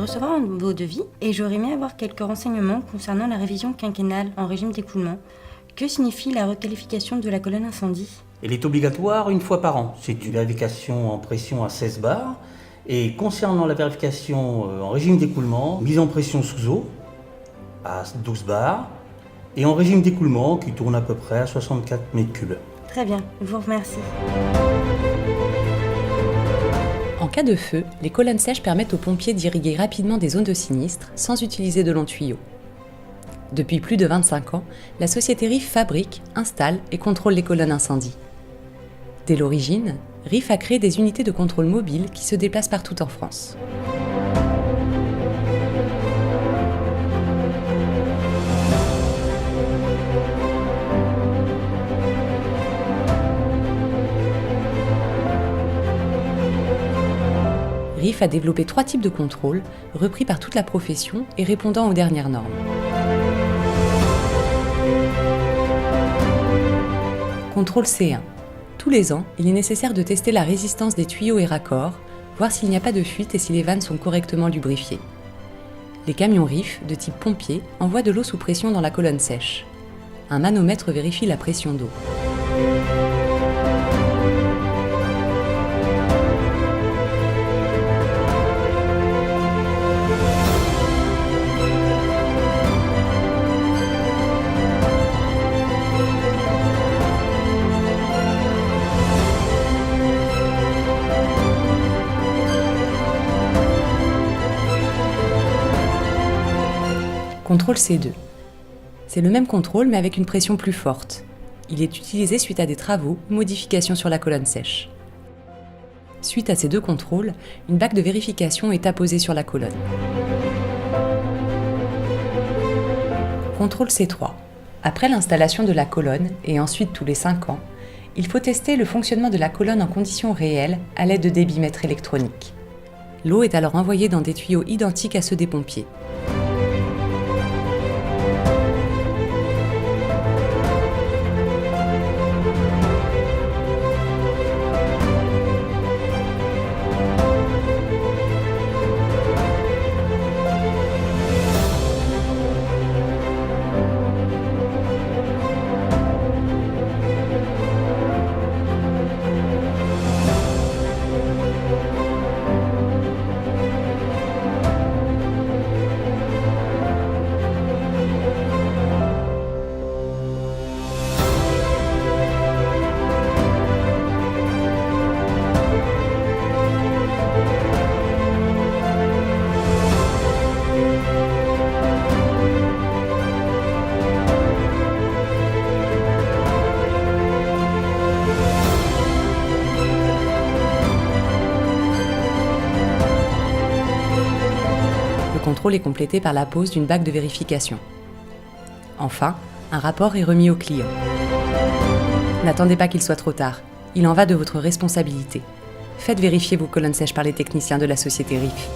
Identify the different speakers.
Speaker 1: recevoir un nouveau devis et j'aurais aimé avoir quelques renseignements concernant la révision quinquennale en régime d'écoulement. Que signifie la requalification de la colonne incendie ?
Speaker 2: Elle est obligatoire une fois par an. C'est une vérification en pression à 16 bars. Et concernant la vérification en régime d'écoulement, mise en pression sous eau à 12 bars et en régime d'écoulement qui tourne à peu près à 64 mètres cubes.
Speaker 1: Très bien, je vous remercie.
Speaker 3: En cas de feu, les colonnes sèches permettent aux pompiers d'irriguer rapidement des zones de sinistre sans utiliser de longs tuyaux. Depuis plus de 25 ans, la société RIF fabrique, installe et contrôle les colonnes incendie. Dès l'origine, RIF a créé des unités de contrôle mobiles qui se déplacent partout en France. RIF a développé 3 types de contrôles, repris par toute la profession et répondant aux dernières normes. Contrôle C1. Tous les ans, il est nécessaire de tester la résistance des tuyaux et raccords, voir s'il n'y a pas de fuite et si les vannes sont correctement lubrifiées. Les camions RIF, de type pompier, envoient de l'eau sous pression dans la colonne sèche. Un manomètre vérifie la pression d'eau. Contrôle C2. C'est le même contrôle mais avec une pression plus forte. Il est utilisé suite à des travaux ou modifications sur la colonne sèche. Suite à ces 2 contrôles, une bague de vérification est apposée sur la colonne. Contrôle C3. Après l'installation de la colonne et ensuite tous les 5 ans, il faut tester le fonctionnement de la colonne en conditions réelles à l'aide de débitmètres électroniques. L'eau est alors envoyée dans des tuyaux identiques à ceux des pompiers. Le contrôle est complété par la pose d'une bague de vérification. Enfin, un rapport est remis au client. N'attendez pas qu'il soit trop tard. Il en va de votre responsabilité. Faites vérifier vos colonnes sèches par les techniciens de la société RIF.